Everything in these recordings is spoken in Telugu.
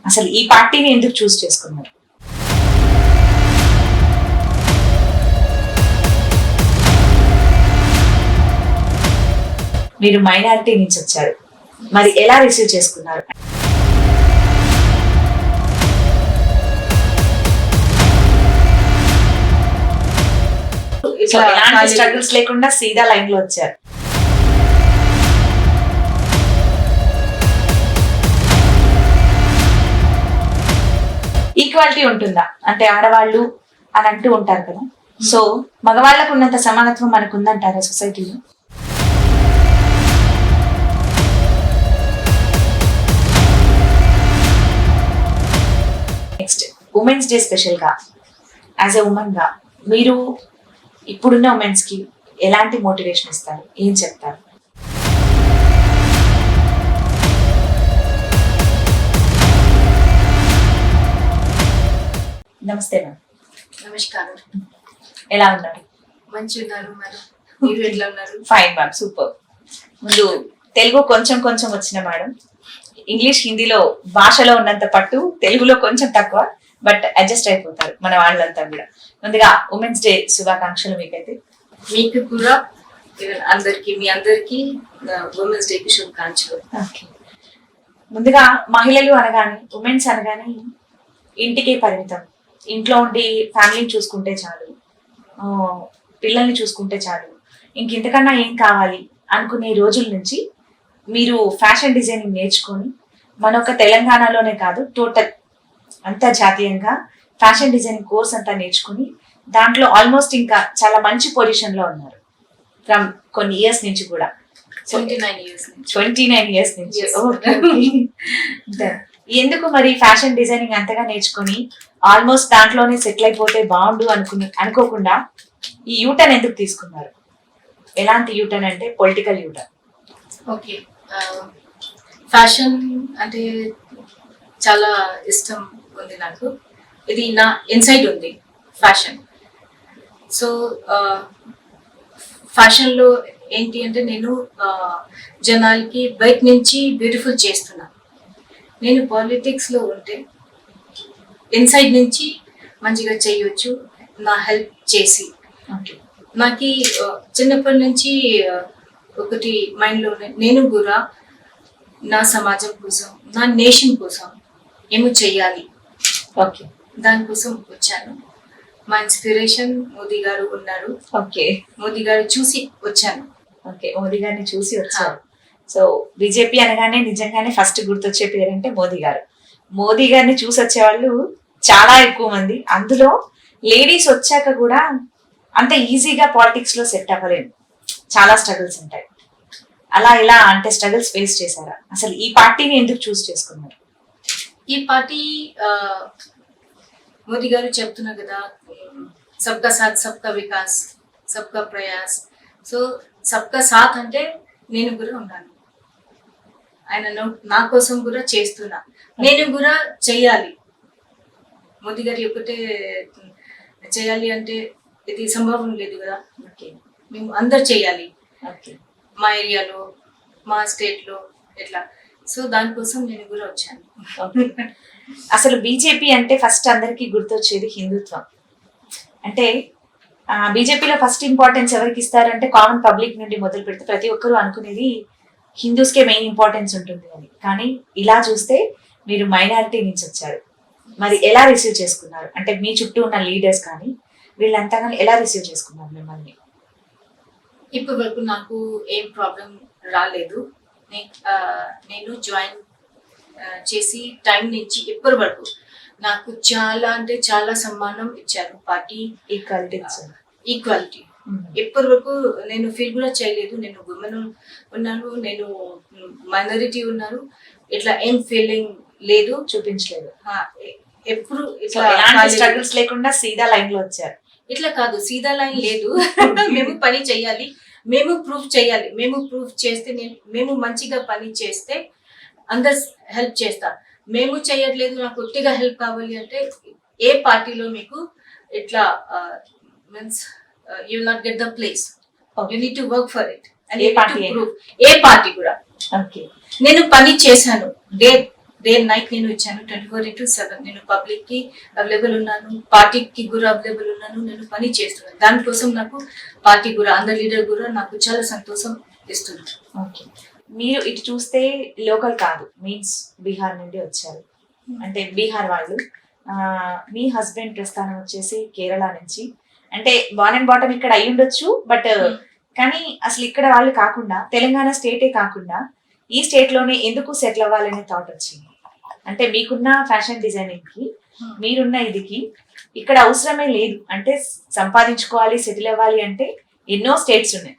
అసలు ఈ పార్టీని ఎందుకు చూస్ చేసుకున్నారు? మీరు మైనారిటీ నుంచి వచ్చారు, మరి ఎలా రిసీవ్ చేసుకున్నారు? ఎలాంటి స్ట్రగుల్స్ లేకుండా సీదా లైన్ లో వచ్చారు. ఈక్వాలిటీ ఉంటుందా అంటే ఆడవాళ్ళు అని అంటూ ఉంటారు కదా, సో మగవాళ్ళకు ఉన్నంత సమానత్వం మనకు ఉందంటారా సొసైటీలో? నెక్స్ట్ ఉమెన్స్ డే స్పెషల్ గా యాజ్ ఎ ఉమెన్ గా మీరు ఇప్పుడున్న ఉమెన్స్ కి ఎలాంటి మోటివేషన్ ఇస్తారు, ఏం చెప్తారు? నమస్తే మ్యామ్. నమస్కారం. ఎలా ఉన్నారు? మంచి ఉన్నారు మేడం, మీరు ఎట్లా ఉన్నారు? Fine ma'am, super. ముందు తెలుగు కొంచెం కొంచెం వచ్చిన మేడం, ఇంగ్లీష్ హిందీలో భాషలో ఉన్నంత పట్టు తెలుగులో కొంచెం తక్కువ, బట్ అడ్జస్ట్ అయిపోతారు మన వాళ్ళంతా కూడా. ముందుగా ఉమెన్స్ డే శుభాకాంక్షలు మీకైతే. మీకు కూడా అందరికి, మీ అందరికి ఉమెన్స్ డే కి శుభాకాంక్షలు. ముందుగా మహిళలు అనగానే, ఉమెన్స్ అనగానే ఇంటికే పరిమితం, ఇంట్లో ఉండి ఫ్యామిలీని చూసుకుంటే చాలు, పిల్లల్ని చూసుకుంటే చాలు, ఇంకెంతకన్నా ఏం కావాలి అనుకునే రోజుల నుంచి మీరు ఫ్యాషన్ డిజైనింగ్ నేర్చుకొని మన ఒక తెలంగాణలోనే కాదు టోటల్ అంతర్జాతీయంగా ఫ్యాషన్ డిజైనింగ్ కోర్స్ అంతా నేర్చుకుని దాంట్లో ఆల్మోస్ట్ ఇంకా చాలా మంచి పొజిషన్ లో ఉన్నారు ఫ్రమ్ కొన్ని ఇయర్స్ నుంచి కూడా. 29 ఇయర్స్ నుంచి. ఎందుకు మరి ఫ్యాషన్ డిజైనింగ్ అంతగా నేర్చుకొని ఆల్మోస్ట్ దాంట్లోనే సెటిల్ అయిపోతే బాగుండు అనుకోకుండా ఈ యూటర్న్ ఎందుకు తీసుకున్నారు? ఎలాంటి యూటర్న్ అంటే పొలిటికల్ యూటర్న్. ఓకే, ఫ్యాషన్ అంటే చాలా ఇష్టం ఉంది నాకు, ఇది నా ఇన్సైడ్ ఉంది ఫ్యాషన్. సో ఫ్యాషన్లో ఏంటి అంటే నేను జనాలకి బయట నుంచి బ్యూటిఫుల్ చేస్తున్నా. నేను పాలిటిక్స్లో ఉంటే ఇన్సైడ్ నుంచి మంచిగా చేయొచ్చు నా హెల్ప్ చేసి. నాకు చిన్నప్పటి నుంచి ఒకటి మైండ్లో నేను కూడా నా సమాజం కోసం, నా నేషన్ కోసం ఏమో చెయ్యాలి. ఓకే, దానికోసం వచ్చాను. మా ఇన్స్పిరేషన్ మోదీ గారు ఉన్నారు. ఓకే, మోదీ గారు చూసి వచ్చాను. ఓకే, మోదీ గారిని చూసి వచ్చారు. సో బీజేపీ అనగానే నిజంగానే ఫస్ట్ గుర్తొచ్చే పేరంటే మోదీ గారు. మోదీ గారిని చూసి వచ్చే వాళ్ళు చాలా ఎక్కువ మంది, అందులో లేడీస్ వచ్చాక కూడా అంత ఈజీగా పాలిటిక్స్ లో సెట్ అవ్వలేము, చాలా స్ట్రగుల్స్ ఉంటాయి. అలా ఇలా అంటే స్ట్రగుల్స్ ఫేస్ చేశారా? అసలు ఈ పార్టీని ఎందుకు చూస్ చేసుకున్నారు? ఈ పార్టీ మోదీ గారు చెప్తున్నారు కదా, సబ్కా సాత్ సబ్కా వికాస్ సబ్కా ప్రయాస్. సో సబ్కా సాత్ అంటే నేను కూడా ఉన్నాను, ఆయన నా కోసం కూడా చేస్తున్నా, నేను కూడా చెయ్యాలి. మోదీ గారి ఒకటే చేయాలి అంటే ఇది సంభవం లేదు కదా. మేము అందరు చేయాలి, మా ఏరియాలో, మా స్టేట్లో ఎట్లా. సో దానికోసం నేను కూడా వచ్చాను. అసలు బీజేపీ అంటే ఫస్ట్ అందరికి గుర్తొచ్చేది హిందుత్వం. అంటే బీజేపీలో ఫస్ట్ ఇంపార్టెన్స్ ఎవరికి ఇస్తారంటే కామన్ పబ్లిక్ నుండి మొదలు పెడితే ప్రతి ఒక్కరూ అనుకునేది హిందూస్కే మెయిన్ ఇంపార్టెన్స్ ఉంటుంది అని. కానీ ఇలా చూస్తే మీరు మైనారిటీ నుంచి వచ్చారు, మరి ఎలా రిసీవ్ చేసుకున్నారు? అంటే మీ చుట్టూ ఉన్న లీడర్స్ కానీ వీళ్ళంతా కానీ ఎలా రిసీవ్ చేసుకున్నారు మిమ్మల్ని? ఇప్పటి వరకు నాకు ఏం ప్రాబ్లం రాలేదు. నేను జాయిన్ చేసి టైం నుంచి ఇప్పటి వరకు నాకు చాలా అంటే చాలా సమ్మానం ఇచ్చారు పార్టీ. ఈక్వాలిటీ ఇప్పటి వరకు నేను ఫీల్ కూడా చేయలేదు. నేను ఉమెన్ ఉన్నాను, నేను మైనారిటీ ఉన్నాను, ఇట్లా ఏం ఫీలింగ్ లేదు, చూపించలేదు. ఎప్పుడు ఇట్లా స్ట్రగుల్స్ లేకుండా సీదా లైన్ లో వచ్చారు. ఇట్లా కాదు, సీదా లైన్ లేదు. మేము పని చేయాలి, మేము ప్రూఫ్ చేయాలి. మేము ప్రూఫ్ చేస్తే, మేము మంచిగా పని చేస్తే అందరు హెల్ప్ చేస్తా. మేము చేయట్లేదు, నాకు ఒట్టిగా హెల్ప్ కావాలి అంటే ఏ పార్టీలో మీకు ఇట్లా means you will not get the place. You need to work for it. A party కూడా. నేను పని చేశాను, డే అండ్ నైట్ నేను ఇచ్చాను 24/7. నేను పబ్లిక్ కి అవైలబుల్ ఉన్నాను, పార్టీకి కూడా అవైలబుల్ ఉన్నాను, నేను పని చేస్తున్నాను. దానికోసం నాకు పార్టీ కూడా అందరి లీడర్ కూడా నాకు చాలా సంతోషం ఇస్తుంది. ఓకే. మీరు ఇటు చూస్తే లోకల్ కాదు, మీన్స్ బీహార్ నుండి వచ్చారు, అంటే బీహార్ వాళ్ళు. మీ హస్బెండ్ ప్రస్థానం వచ్చేసి కేరళ నుంచి, అంటే బాన్ అండ్ బాటమ్ ఇక్కడ అయి ఉండొచ్చు, బట్ కానీ అసలు ఇక్కడ వాళ్ళు కాకుండా తెలంగాణ స్టేటే కాకుండా ఈ స్టేట్ లోనే ఎందుకు సెటిల్ అవ్వాలనే థాట్ వచ్చింది? అంటే మీకున్న ఫ్యాషన్ డిజైనింగ్ కి, మీరున్న ఇదికి ఇక్కడ అవసరమే లేదు, అంటే సంపాదించుకోవాలి, సెటిల్ అవ్వాలి అంటే ఎన్నో స్టేట్స్ ఉన్నాయి.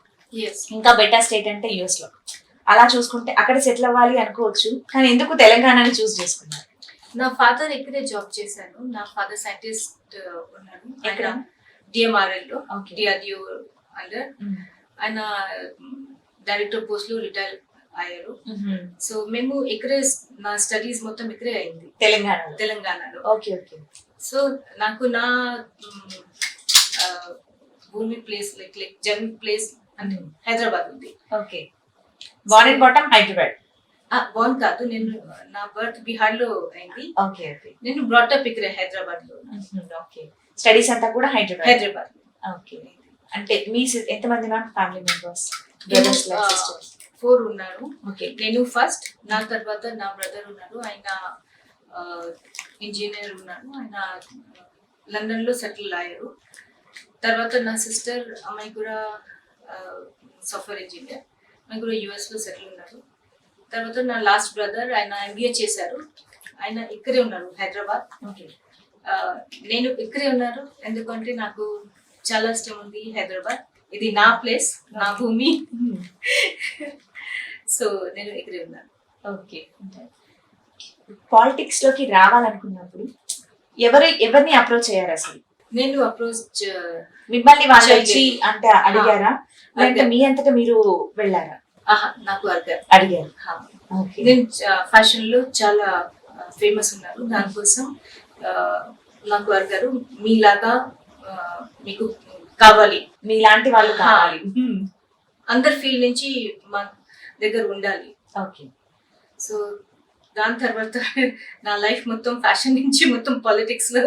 ఇంకా బెటర్ స్టేట్ అంటే యుఎస్ లో. అలా చూసుకుంటే అక్కడ సెటిల్ అవ్వాలి అనుకోవచ్చు, కానీ ఎందుకు తెలంగాణని చూస్ చేసుకున్నారు? నా ఫాదర్ ఇక్కడే జాబ్ చేశాను. నా ఫాదర్ సైంటిస్ట్ ఉన్నాడు ఎక్కడ? డిఎంఆర్ఎల్ లో, Okay. DRDO under. ఆయన డైరెక్టర్ పోస్ట్ లో రిటైర్ అయ్యారు. సో మేము ఇక్కడే, నా స్టడీస్ మొత్తం ఇక్కడే అయింది తెలంగాణలో. Okay okay. సో నాకు నా భూమి ప్లేస్ లైక్ జన్మ ప్లేస్ అంటే హైదరాబాద్ ఉంది. Okay. Born and brought up Hyderabad? Born కాదు, నేను నా బర్త్ బీహార్ లో అయింది. Okay okay. నేను బ్రాటప్ ఇక్కడే హైదరాబాద్ లో. ఓకే. స్టడీస్ అంతా కూడా హైదరాబాద్? ఓకే. అంటే మీ ఎంతమంది ma'am family members, brothers like sisters? 4 ఉన్నారు. ఓకే. నేను ఫస్ట్, నా తర్వాత నా బ్రదర్ ఉన్నారు, ఆయన ఇంజనీర్ ఉన్నారు, ఆయన లండన్ లో సెటిల్ అయ్యారు. తర్వాత నా సిస్టర్, అమ్మాయి కూడా సాఫ్ట్వేర్ ఇంజనీర్, అమ్మాయి కూడా యుఎస్ లో సెటిల్ ఉన్నారు. తర్వాత నా లాస్ట్ బ్రదర్, ఆయన ఎంబీఏ చేశారు, ఆయన ఇక్కడే ఉన్నారు హైదరాబాద్. ఓకే. నేను ఇక్కడే ఉన్నారు ఎందుకంటే నాకు చాలా ఇష్టం ఉంది హైదరాబాద్, ఇది నా ప్లేస్, నా భూమి. సో నేను ఇక్కడే ఉన్నాను. ఓకే. పాలిటిక్స్ లోకి రావాలనుకున్నప్పుడు ఎవరిని అప్రోచ్ అయ్యారు అసలు? నేను అప్రోచ్, మిమ్మల్ని వాళ్ళు వచ్చి అంటే అడిగారా, లేదంటే మీ అంతటా మీరు వెళ్ళారా? నాకు అడిగారు. ఓకే. నేను ఫ్యాషన్ లో చాలా ఫేమస్ ఉన్నారు, దానికోసం నాకు అడిగారు, మీలాగా మీకు కావాలి, మీలాంటి వాళ్ళు కావాలి, అందరి ఫీల్డ్ నుంచి మా దగ్గర ఉండాలి. ఓకే. సో దాని తర్వాత నా లైఫ్ మొత్తం ఫ్యాషన్ నుంచి మొత్తం పాలిటిక్స్ లో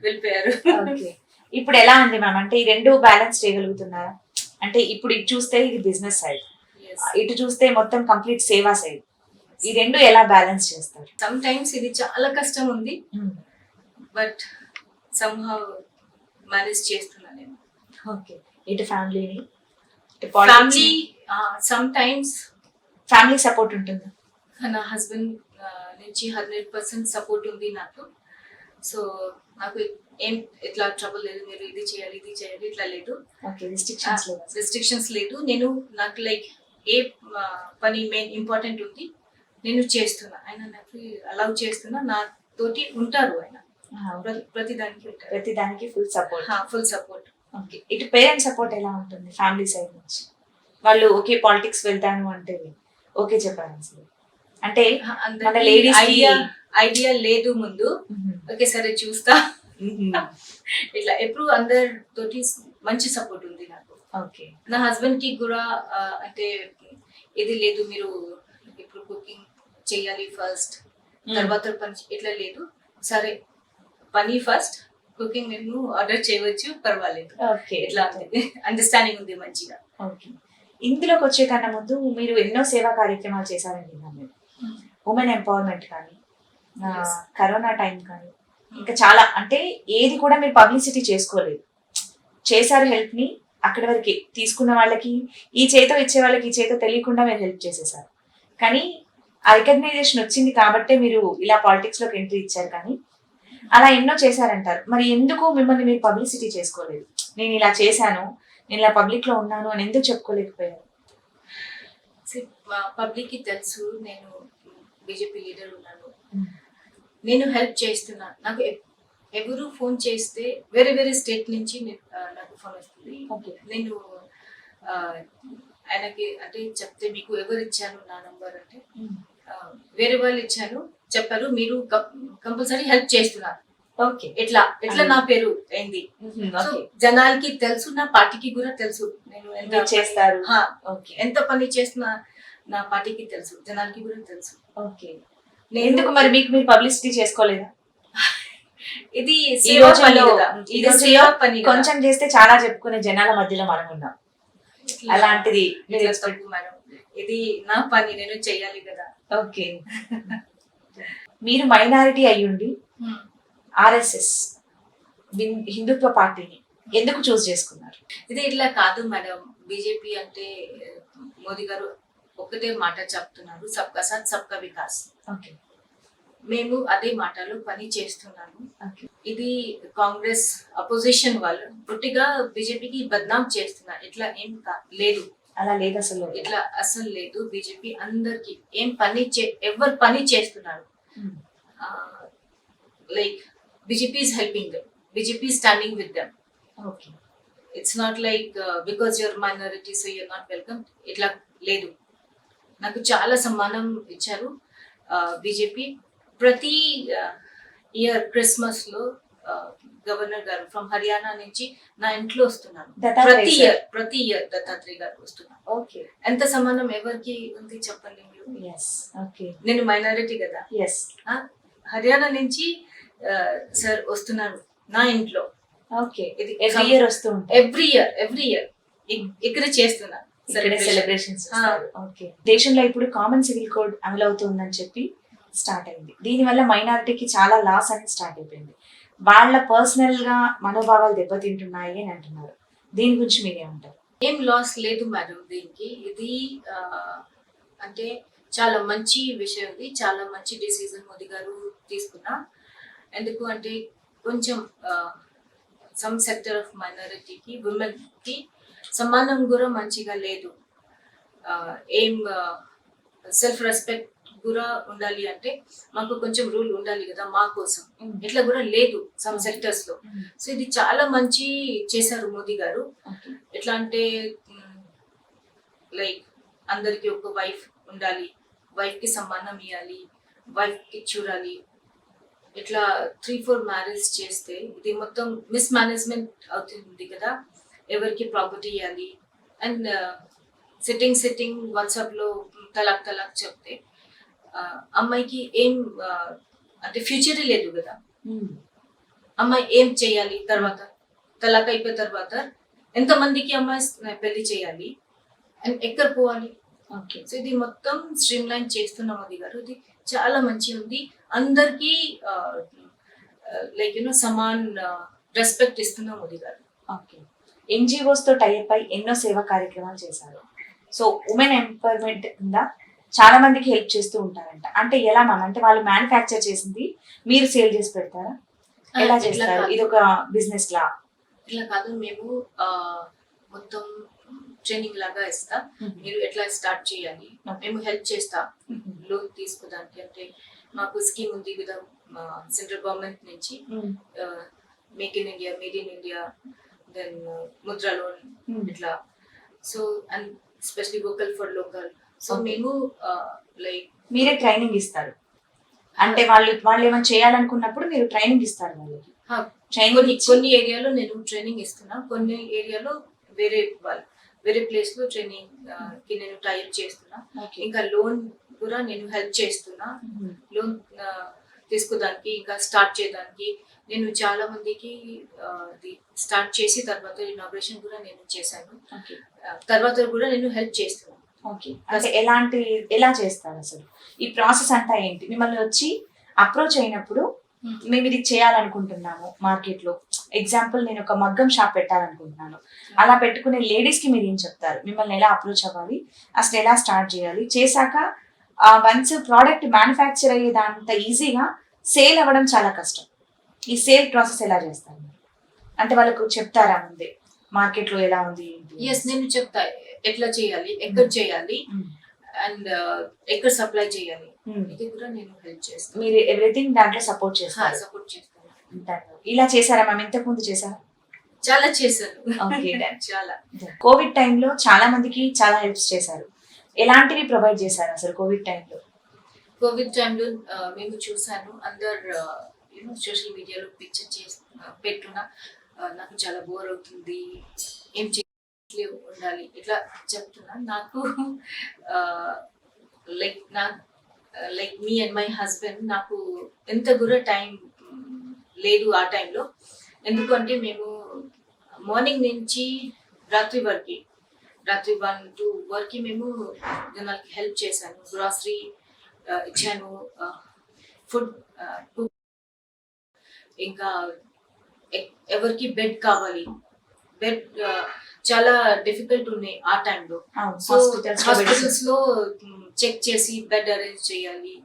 వెళ్ళిపోయారు. ఓకే. ఇప్పుడు ఎలా ఉంది మ్యామ్, అంటే ఈ రెండు బ్యాలెన్స్ చేయగలుగుతున్నారా? అంటే ఇప్పుడు ఇటు చూస్తే ఇది బిజినెస్ సైడ్, ఇటు చూస్తే మొత్తం కంప్లీట్ సేవా సైడ్, ఈ రెండు ఎలా బ్యాలెన్స్ చేస్తారు? సమ్ టైమ్స్ ఇది చాలా కష్టం ఉంది, బట్ సమ్హౌ మేనేజ్ చేస్తున్నా నేను. ఓకే. ఇటు ఫ్యామిలీని, family, some times family support ఉంటుందా? నా హస్బెండ్ నుంచి 100% సపోర్ట్ ఉంది నాకు. సో నాకు ఏం ఇట్లా ట్రబుల్ లేదు, మీరు ఇది చేయాలి ఇట్లా లేదు, రిస్ట్రిక్షన్స్ లేదు. నేను నాకు లైక్ ఏ పని మెయిన్ ఇంపార్టెంట్ ఉంది నేను చేస్తున్నా, ఆయన నాకు అలౌ చేస్తున్నా, నా తోటి ఉంటారు ఆయన, ప్రతిదానికి ఫుల్ సపోర్ట్. ఓకే. ఇటు పేరెంట్స్ సపోర్ట్ ఎలా ఉంటుంది ఫ్యామిలీ సైడ్ నుంచి? వాళ్ళు ఓకే పాలిటిక్స్ వెళ్తాను అంటే ఓకే చెప్పారు అసలు? అంటే మన లేడీస్ ఐడియా లేదు ముందు, ఓకే సరే చూస్తా, ఇట్లా ఎప్పుడు అందరి తోటి మంచి సపోర్ట్ ఉంది నాకు. ఓకే. నా హస్బెండ్ కి కూడా అంటే ఇది లేదు, మీరు ఇప్పుడు కుకింగ్ చేయాలి ఫస్ట్, తర్వాత పని ఇట్లా లేదు, సరే పని ఫస్ట్, కుకింగ్ మేము ఆర్డర్ చేయవచ్చు, పర్వాలేదు, ఇట్లా అండర్స్టాండింగ్ ఉంది మంచిగా. ఓకే. ఇందులోకి వచ్చే కన్నా ముందు మీరు ఎన్నో సేవా కార్యక్రమాలు చేశారండి, ఉమెన్ ఎంపవర్మెంట్ కానీ, కరోనా టైం కానీ, ఇంకా చాలా, అంటే ఏది కూడా మీరు పబ్లిసిటీ చేసుకోలేదు, చేశారు హెల్ప్ ని అక్కడి వరకు, తీసుకున్న వాళ్ళకి ఈ చేతో ఇచ్చే వాళ్ళకి ఈ చేతో తెలియకుండా మీరు హెల్ప్ చేసేసారు. కానీ ఆ రికగ్నైజేషన్ వచ్చింది కాబట్టే మీరు ఇలా పాలిటిక్స్ లోకి ఎంట్రీ ఇచ్చారు, కానీ అలా ఎన్నో చేశారంటారు. మరి ఎందుకు మిమ్మల్ని మీరు పబ్లిసిటీ చేసుకోలేదు? నేను ఇలా చేశాను, నేను ఇలా పబ్లిక్ లో ఉన్నాను అని ఎందుకు చెప్పుకోలేకపోయారు? పబ్లిక్ కి తెలుసు నేను బీజేపీ లీడర్ ఉన్నాను, నేను హెల్ప్ చేస్తున్నా. నాకు ఎవరు ఫోన్ చేస్తే వేరే స్టేట్ నుంచి నాకు ఫోన్ వస్తుంది, నేను ఆయనకి అంటే చెప్తే, మీకు ఎవరు ఇచ్చారు నా నంబర్ అంటే, వేరే వాళ్ళు ఇచ్చారు, చెప్పారు మీరు కంపల్సరీ హెల్ప్ చేస్తున్నారు. ఓకే. ఎట్లా నా పేరు అయింది, జనాలకి తెలుసు, నా పార్టీకి కూడా తెలుసు నేను ఎంత చేస్తారు, ఎంత పని చేస్తున్నా, నా పార్టీకి తెలుసు, జనాలకి కూడా తెలుసు. ఓకే. ఎందుకు మరి మీకు మీరు పబ్లిసిటీ చేసుకోలేదా? ఇది ఈ సేవా పని రోజుల్లో కదా. ఈ ఇది రోజుల్లో సేవా పని కదా. కొంచెం చేస్తే చాలా చెప్పుకునే జనాల మధ్యలో మనం ఉన్నాం. ఇట్లా- అలాంటిది మీరు ఇట్లా తప్పు మేడం. ఇది నా పని, నేను చెయ్యాలి కదా. ఓకే. మీరు మైనారిటీ అయ్యుండి ఆర్ఎస్ఎస్ హిందుత్వ పార్టీని ఎందుకు చూస్ చేసుకున్నారు? ఇది ఇట్లా కాదు మేడం. బీజేపీ అంటే మోదీ గారు ఒకటే మాట చెప్తున్నారు, సబ్కా సాత్ సబ్కా వికాస్. ఓకే. మేము అదే మాటలో పని చేస్తున్నాము. ఓకే. ఇది కాంగ్రెస్ అపోజిషన్ వాళ్ళు పుట్టిగా బీజేపీకి బద్నాం చేస్తున్నారు. ఇట్లా ఏం లేదు, అలా లేదు అసలు. ఇట్లా అసలు లేదు. బీజేపీ అందరికి ఏం ఎవరు పని చేస్తున్నారు. Like BJP is helping them, BJP standing with them. Okay. It's not like because your minority so you're not welcome, ఇట్లా లేదు. నాకు చాలా సమ్మానం ఇచ్చారు బీజేపీ. ప్రతి ఇయర్ క్రిస్మస్ లో గవర్నర్ గారు ఫ్రమ్ హర్యానా నుంచి నా ఇంట్లో వస్తున్నారు. ప్రతి ఇయర్ దత్తాత్రేయ గారు వస్తున్నారు. ఓకే. ఎంత సమానం ఎవరికి ఉంది చెప్పండి మీరు. ఓకే. నేను మైనారిటీ కదా. హర్యానా నుంచి సార్ వస్తున్నారు నా ఇంట్లో. ఓకే. ఇది ఎవ్రీ ఇయర్ వస్తూ ఉంటాయి. ఎవ్రీ ఇయర్ ఇక్కడ చేస్తున్నారు సెలబ్రేషన్స్. ఓకే. దేశంలో ఇప్పుడు కామన్ సివిల్ కోడ్ అమలు అవుతుందని చెప్పి స్టార్ట్ అయింది. దీనివల్ల మైనారిటీకి చాలా లాస్ అనేది స్టార్ట్ అయిపోయింది. వాళ్ళ పర్సనల్ గా మనోభావాలు దెబ్బతింటున్నాయి అని అంటున్నారు. దీని గురించి మీరేమంటారు? ఏం లాస్ లేదు మేడం దీనికి. ఇది అంటే చాలా మంచి విషయం. ఇది చాలా మంచి డిసిజన్ మోదీ గారు తీసుకున్నా. ఎందుకు అంటే కొంచెం సమ్ సెక్టర్ ఆఫ్ మైనారిటీకి, ఉమెన్ కి సమానం కూడా మంచిగా లేదు. ఏం సెల్ఫ్ రెస్పెక్ట్ కూడా ఉండాలి అంటే మాకు కొంచెం రూల్ ఉండాలి కదా మా కోసం. ఇట్లా కూడా లేదు సమ్ సెక్టర్స్ లో. సో ఇది చాలా మంచి చేశారు మోదీ గారు. ఎట్లా అంటే లైక్ అందరికి ఒక వైఫ్ ఉండాలి, వైఫ్ కి సమ్మానం ఇవ్వాలి, వైఫ్ కి చూడాలి. ఇట్లా 3-4 మ్యారేజ్ చేస్తే ఇది మొత్తం మిస్ మేనేజ్మెంట్ అవుతుంది కదా. ఎవరికి ప్రాపర్టీ ఇవ్వాలి అండ్ సిట్టింగ్ వాట్సాప్ లో తలాక్ చెప్తే అమ్మాయికి ఏం అంటే ఫ్యూచర్ లేదు కదా. అమ్మాయి ఏం చేయాలి తర్వాత, తలాక్ అయిపోయిన తర్వాత ఎంతమందికి అమ్మాయి పెళ్లి చేయాలి అండ్ ఎక్కడ పోవాలి. ఓకే. సో ఇది మొత్తం స్ట్రీమ్ లైన్ చేస్తున్న మోదీ గారు. ఇది చాలా మంచి ఉంది. అందరికి లైక్ సమాన్ రెస్పెక్ట్ ఇస్తున్న మోదీ గారు. ఓకే. ఎన్జిఓస్ తో టైప్ అయి ఎన్నో సేవా కార్యక్రమాలు చేశారు. సో ఉమెన్ ఎంపవర్మెంట్ కింద చాలా మందికి హెల్ప్ చేస్తూ ఉంటారంట. అంటే ఎలా అంటే వాళ్ళు మ్యానుఫ్యాక్చర్ చేసింది మీరు సేల్ చేసి పెడతారా? ఎలా చేస్తారు? ఇది ఒక బిజినెస్ లా? ఇట్లా కాదు, మేము మొత్తం ట్రైనింగ్ లాగా ఇస్తా. మీరు ఎట్లా స్టార్ట్ చేయాలి మేము హెల్ప్ చేస్తా. లోన్ తీసుకోవడానికి అంటే మాకు స్కీమ్ ఉంది కదా సెంట్రల్ గవర్నమెంట్ నుంచి, made in India, then Mudra loan ఇట్లా. So and specially vocal for local. So మేము లైక్ మీరే ట్రైనింగ్ ఇస్తారు అంటే వాళ్ళు ఏమైనా చేయాలనుకున్నప్పుడు మీరు ట్రైనింగ్ ఇస్తారు వాళ్ళకి. కొన్ని ఏరియాలో నేను ట్రైనింగ్ ఇస్తున్నా, కొన్ని ఏరియాలో వేరే ప్లేస్ లో ట్రైనింగ్ కి నేను టైప్ చేస్తున్నా. ఇంకా లోన్ కూడా నేను హెల్ప్ చేస్తున్నా. లోన్ తీసుకోవడానికి ఇంకా స్టార్ట్ చేయడానికి నేను చాలా మందికి స్టార్ట్ చేసి తర్వాత ఇనాగ్రేషన్ కూడా నేను చేశాను. తర్వాత కూడా నేను హెల్ప్ చేస్తున్నాను. అంటే ఎలా చేస్తారు అసలు ఈ ప్రాసెస్ అంతా ఏంటి? మిమ్మల్ని వచ్చి అప్రోచ్ అయినప్పుడు మేము ఇది చేయాలనుకుంటున్నాము మార్కెట్ లో, ఎగ్జాంపుల్ నేను ఒక మగ్గం షాప్ పెట్టాలనుకుంటున్నాను, అలా పెట్టుకునే లేడీస్ కి మీరు ఏం చెప్తారు? మిమ్మల్ని ఎలా అప్రోచ్ అవ్వాలి, అసలు ఎలా స్టార్ట్ చేయాలి, చేశాక వన్స్ ప్రోడక్ట్ మ్యానుఫ్యాక్చర్ అయ్యేదంత ఈజీగా సేల్ అవ్వడం చాలా కష్టం. ఈ సేల్ ప్రాసెస్ ఎలా చేస్తారు అంటే వాళ్ళకు చెప్తారా ముందే మార్కెట్ లో ఎలా ఉంది? నేను చెప్తా ఎట్లా చేయాలి, ఎక్కడ చేయాలి అండ్ ఎక్కడ సప్లై చేయాలి. ఇది కూడా నేను హెల్ప్ చేస్తాను. మీరు ఎవ్రీథింగ్ దాంట్లో సపోర్ట్ చేస్తాను. ఇలా చేశారా మ్యామ్? ఇంతకు ముందు చేశారా? చాలా చేశాను. చాలా. కోవిడ్ టైంలో చాలా మందికి చాలా హెల్ప్స్ చేశారు. ఎలాంటివి ప్రొవైడ్ చేశారు అసలు కోవిడ్ టైంలో? కోవిడ్ టైంలో మేము చూసాను అందరు సోషల్ మీడియాలో పిక్చర్ పెట్టున్నా నాకు చాలా బోర్ అవుతుంది, ఏం ఉండాలి ఇట్లా చెప్తున్నా. నాకు like like me and my husband నాకు ఎంత కూడా టైం లేదు ఆ టైంలో. ఎందుకంటే మేము మార్నింగ్ నుంచి రాత్రి 1-2 వరకు మేము జనాలకి హెల్ప్ చేశాను. గ్రాసరీ ఇచ్చాను, ఫుడ్, ఇంకా ఎవరికి బెడ్ కావాలి, బెడ్ చాలా డిఫికల్ట్ ఉన్నాయి ఆ టైంలో. సో హాస్పిటల్స్ లో చెక్ చేసి బెడ్ అరేంజ్ చేయాలి,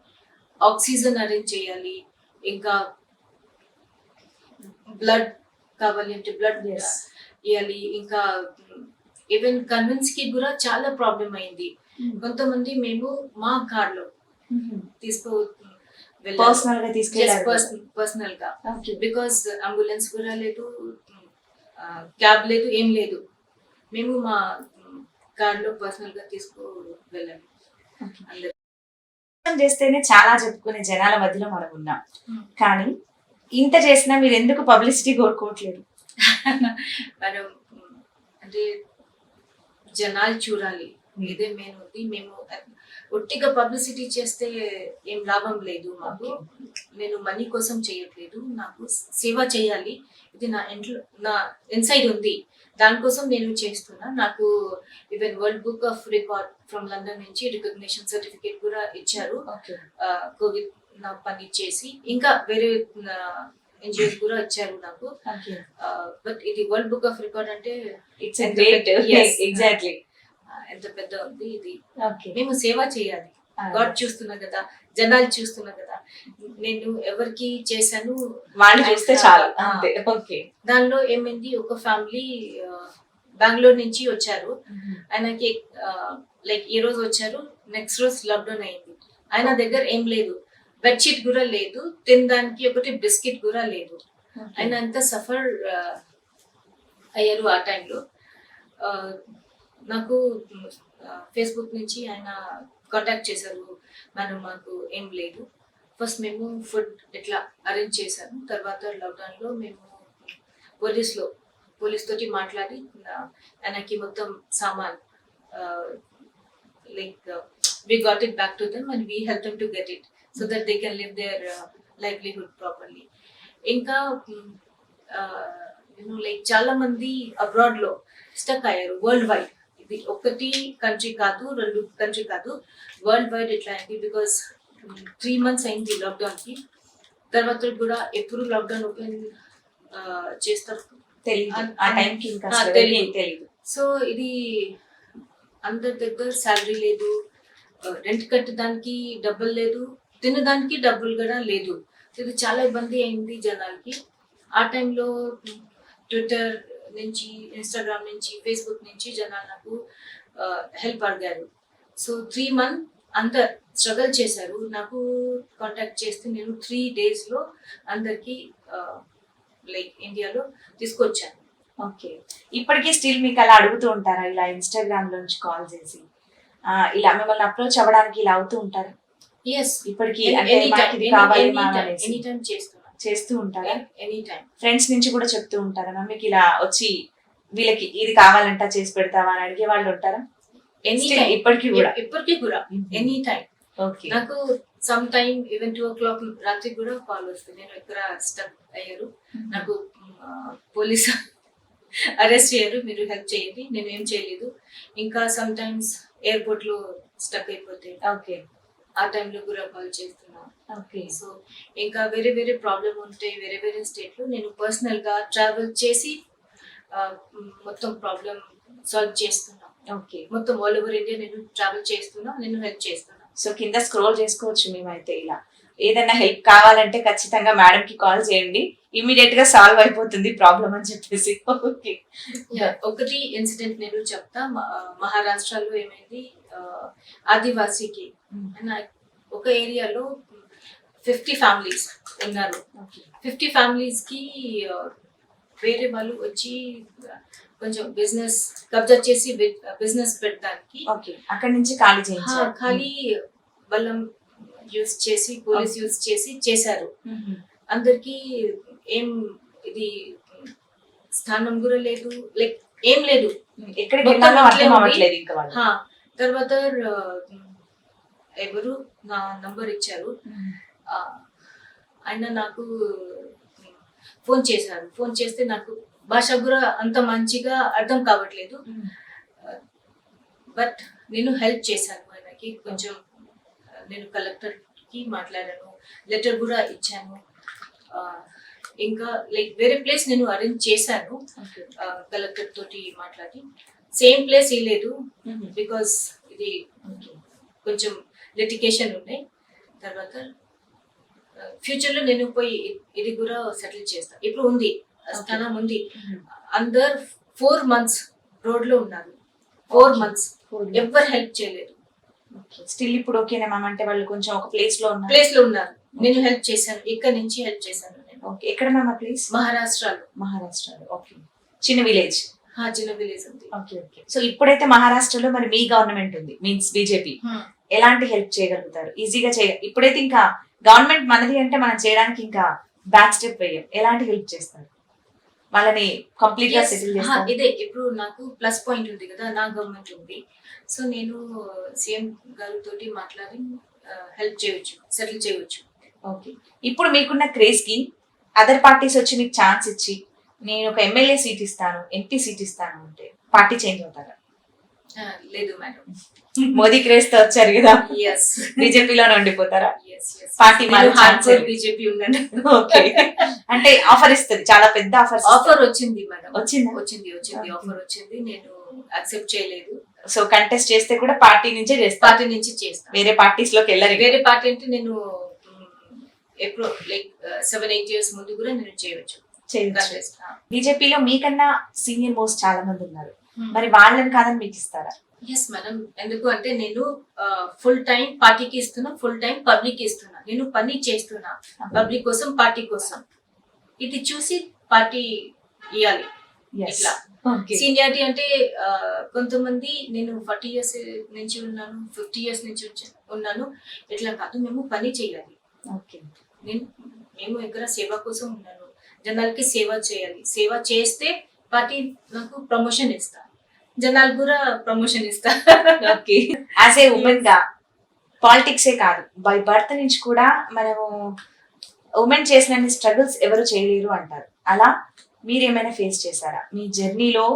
ఆక్సిజన్ అరేంజ్ చేయాలి, ఇంకా బ్లడ్ కావాలి అంటే బ్లడ్ ఇవ్వాలి. ఇంకా ఈవెన్ కన్విన్స్ కి కూడా చాలా ప్రాబ్లం అయింది. కొంతమంది మేము మా కార్ లో తీసుకో పర్సనల్ గా, బికాస్ అంబులెన్స్ కూడా లేదు, క్యాబ్ లేదు, ఏం లేదు. మేము మా కార్ లో పర్సనల్ గా తీసుకు వెళ్ళాము. చేస్తేనే చాలా చెప్పుకునే జనాల మధ్యలో మనం ఉన్నాం, కానీ ఇంత చేసినా మీరు ఎందుకు పబ్లిసిటీ కోరుకోవట్లేదు? మనం అంటే జనాలు చూడాలి, ఇదే మెయిన్ ఉంది. మేము ఒట్టిగా పబ్లిసిటీ చేస్తే ఏం లాభం లేదు మాకు. నేను మనీ కోసం చేయట్లేదు, నాకు సేవ చేయాలి. ఇది నా ఇంట్లో, నా ఇన్సైడ్ ఉంది, దానికోసం నేను చేస్తున్నా. నాకు even world book of record from London నుంచి రికగ్నిషన్ సర్టిఫికేట్ కూడా ఇచ్చారు కోవిడ్ నా పని చేసి. ఇంకా వేరే ఎన్జిఓస్ కూడా ఇచ్చారు నాకు. బట్ ఇది వరల్డ్ బుక్ ఆఫ్ రికార్డ్ అంటే ఎగ్జాక్ట్లీ ఎంత పెద్ద ఉంది ఇది. మేము సేవ చేయాలి, గాడ్ చూస్తున్నా కదా, జనాలు చూస్తున్నా కదా. నేను ఎవరికి చేశాను వాళ్ళు చూస్తే చాలు. దానిలో ఏమైంది, ఒక ఫ్యామిలీ బెంగళూరు నుంచి వచ్చారు. ఆయనకి లైక్ ఈ రోజు వచ్చారు, నెక్స్ట్ రోజు లాక్డౌన్ అయింది. ఆయన దగ్గర ఏం లేదు, బెడ్షీట్ కూడా లేదు, తినడానికి ఒకటి బిస్కెట్ కూడా లేదు. ఆయన అంతా సఫర్ అయ్యారు ఆ టైంలో. నాకు ఫేస్బుక్ నుంచి ఆయన కాంటాక్ట్ చేశారు, మాకు ఏం లేదు. ఫస్ట్ మేము ఫుడ్ ఇట్లా అరేంజ్ చేశాను. తర్వాత లాక్డౌన్ లో మేము పోలీస్ తోటి మాట్లాడి ఆయనకి మొత్తం సామాన్ like we got it back to them and we helped them to get it so that they can live their livelihood properly. ఇంకా లైక్ చాలా మంది అబ్రాడ్ లో స్టక్ అయ్యారు వరల్డ్ వైడ్. ఇది ఒకటి కంట్రీ కాదు, 2 కంట్రీ కాదు, వరల్డ్ వైడ్ ఇట్లా అయింది. బికాస్ 3 months అయింది లాక్డౌన్ కి. తర్వాత కూడా ఎప్పుడు లాక్డౌన్ ఓపెన్ చేస్తారు తెలియదు. సో ఇది అందరి దగ్గర శాలరీ లేదు, రెంట్ కట్టడానికి డబ్బులు లేదు, తినడానికి డబ్బులు కూడా లేదు. ఇది చాలా ఇబ్బంది అయింది జనాలకి. ఆ టైంలో ట్విట్టర్ నుంచి, ఇన్స్టాగ్రామ్ నుంచి, ఫేస్బుక్ నుంచి జనాలు నాకు హెల్ప్ అడిగారు. సో 3 months అంతా స్ట్రగల్ చేశారు. నాకు కాంటాక్ట్ చేస్తే నేను 3 days లో అందరికి లైక్ ఇండియాలో తీసుకొచ్చాను. ఓకే, ఇప్పటికీ స్టిల్ మీకు అలా అడుగుతూ ఉంటారా, ఇలా ఇన్స్టాగ్రామ్ లోంచి కాల్ చేసి ఇలా మిమ్మల్ని అప్రోచ్ అవ్వడానికి ఇలా అవుతూ ఉంటారా? ఎస్, ఇప్పటికీ చేస్తూ ఉంటారా? ఎనీ టైం ఫ్రెండ్స్ నుంచి కూడా చెప్తూ ఉంటారా మమ్మీకి ఇలా వచ్చి వీళ్ళకి ఇది కావాలంటా చేసి పెడతావా అని అడిగే వాళ్ళు ఉంటారా? ఇప్పటికీ కూడా ఎనీ టైం. నాకు సమ్ టైమ్ ఈవెన్ 2 o'clock రాత్రి కూడా కాల్ వస్తుంది, నేను ఎక్కడ స్టక్ అయ్యారు, నాకు పోలీసు అరెస్ట్ చేయరు, మీరు హెల్ప్ చేయండి. నేను ఏం చేయలేదు. ఇంకా సమ్ టైమ్స్ ఎయిర్పోర్ట్ లో స్టక్ అయిపోతే ఆ టైంలో కూడా కాల్ చేస్తున్నా. సో ఇంకా వేరే వేరే ప్రాబ్లమ్ ఉంటే వేరే వేరే స్టేట్ లో నేను పర్సనల్ గా ట్రావెల్ చేసి మొత్తం ప్రాబ్లం సాల్వ్ చేస్తున్నా. మొత్తం ఆల్ ఓవర్ ఇండియా నేను ట్రావెల్ చేస్తున్నా, నేను హెల్ప్ చేస్తున్నా. సో కింద స్క్రోల్ చేసుకోవచ్చు మేమైతే, ఇలా ఏదైనా హెల్ప్ కావాలంటే ఖచ్చితంగా మేడం కి కాల్ చేయండి, ఇమీడియట్ గా సాల్వ్ అయిపోతుంది ప్రాబ్లం అని చెప్పేసి. ఒకటి ఇన్సిడెంట్ నేను చెప్తా. మహారాష్ట్రలో ఏమైంది, ఆదివాసీకి ఒక ఏరియాలో 50 families ఉన్నారు. 50 families కి వేరే వాళ్ళు వచ్చి కొంచెం బిజినెస్ కబ్జా చేసి బిజినెస్ పెట్టడానికి అక్కడి నుంచి ఖాళీ బలం యూజ్ చేసి, పోలీస్ యూజ్ చేసి చేశారు. అందరికి ఏం ఇది స్థానం కూడా లేదు, లైక్ ఏం లేదు, ఎక్కడికి వెళ్ళాలో అర్థం అవ్వట్లేదు. ఇంకా తర్వాత ఎవరు నా నంబర్ ఇచ్చారు. ఆ, ఆయన నాకు ఫోన్ చేశారు. ఫోన్ చేస్తే నాకు భాష కూడా అంత మంచిగా అర్థం కావట్లేదు. బట్ నేను హెల్ప్ చేశాను ఆయనకి కొంచెం. నేను కలెక్టర్కి మాట్లాడాను, లెటర్ కూడా ఇచ్చాను. ఇంకా లైక్ వేరే ప్లేస్ నేను అరేంజ్ చేశాను కలెక్టర్ తోటి మాట్లాడి. సేమ్ ప్లేస్ ఇవ్వలేదు బికాస్ ఇది కొంచెం లిటిగేషన్ ఉన్నాయి. తర్వాత ఫ్యూచర్ లో నేను పోయి ఇది కూడా సెటిల్ చేస్తాను. ఇప్పుడు ఉంది స్థలం ఉంది. అందరు 4 months రోడ్ లో ఉన్నారు. 4 months ఎవ్వరు హెల్ప్ చేయలేదు. స్టిల్ ఇప్పుడు ఓకేనా మ్యామ్? అంటే వాళ్ళు కొంచెం ఒక ప్లేస్ లో ఉన్నారు. నేను హెల్ప్ చేశాను, ఇక్కడ నుంచి హెల్ప్ చేశాను నేను. ఓకే, ఎక్కడ మ్యామ్ ప్లేస్? మహారాష్ట్రలో. ఓకే, చిన్న విలేజ్. చిన్న విలేజ్ ఉంది. Okay okay. సో ఇప్పుడైతే మహారాష్ట్రలో మరి మీ గవర్నమెంట్ ఉంది, మీన్స్ బీజేపీ, ఎలాంటి హెల్ప్ చేయగలుగుతారు? ఈజీగా ఇప్పుడైతే ఇంకా గవర్నమెంట్ మనది అంటే మనం చేయడానికి ఇంకా బ్యాక్ స్టెప్ వేయం. ఎలాంటి హెల్ప్ చేస్తారు? వాళ్ళని కంప్లీట్ గా సెటిల్ చేస్తారు? ఇదే ఇప్పుడు నాకు ప్లస్ పాయింట్ ఉంది కదా, నా గవర్నమెంట్ ఉంది. సో నేను సీఎం గారితో మాట్లాడి హెల్ప్ చేయొచ్చు, సెటిల్ చేయొచ్చు. ఓకే, ఇప్పుడు మీకున్న క్రేజ్ కి అదర్ పార్టీస్ వచ్చి మీకు ఛాన్స్ ఇచ్చి నేను ఒక ఎమ్మెల్యే సీట్ ఇస్తాను, ఎంపీ సీట్ ఇస్తాను అంటే పార్టీ చేంజ్ అవుతారా? లేదు మేడం. మోదీ క్రేజ్ తో వచ్చారు కదా, బీజేపీలోనే ఉండిపోతారా? పార్టీ బీజేపీ ఉందండి. ఓకే, అంటే ఆఫర్ ఇస్తుంది, చాలా పెద్ద ఆఫర్ వచ్చింది మేడం. వచ్చింది ఆఫర్ వచ్చింది, నేను యాక్సెప్ట్ చేయలేదు. సో కంటెస్ట్ చేస్తే కూడా పార్టీ నుంచే చేస్తాను, వేరే పార్టీస్ లోకి వెళ్ళరు. వేరే పార్టీ అంటే నేను ఎప్పుడు లైక్ 7-8 years ముందు కూడా నేను చేయవచ్చు. బీజేపీలో మీకన్నా సీనియర్ మోస్ట్ చాలా మంది ఉన్నారు, మరి వాళ్ళని కాదని మీకు ఇస్తారా? Yes madam. ఎందుకు అంటే నేను ఫుల్ టైం పార్టీకి ఇస్తున్నా, ఫుల్ టైం పబ్లిక్ ఇస్తున్నా. నేను పని చేస్తున్నా పబ్లిక్ కోసం, పార్టీ కోసం. ఇది చూసి పార్టీ ఇవ్వాలి. ఇట్లా సీనియారిటీ అంటే కొంతమంది నేను 40 years నుంచి ఉన్నాను, 50 years నుంచి ఉన్నాను, ఇట్లా కాదు. మేము పని చేయాలి. మేము ఇక్కడ సేవ కోసం ఉన్నాను, జనాలకి సేవ చేయాలి. సేవ చేస్తే పార్టీ నాకు ప్రమోషన్ ఇస్తా, జనాలు కూడా ప్రమోషన్ ఇస్తా. ఓకే, యాజ్ ఏ ఉమెన్ గా పాలిటిక్సే కాదు, బై బర్త్ నుంచి కూడా మనము ఉమెన్ చేసిన స్ట్రగుల్స్ ఎవరు చేయలేరు అంటారు. అలా మీరేమైనా ఫేస్ చేశారా మీ జర్నీలో?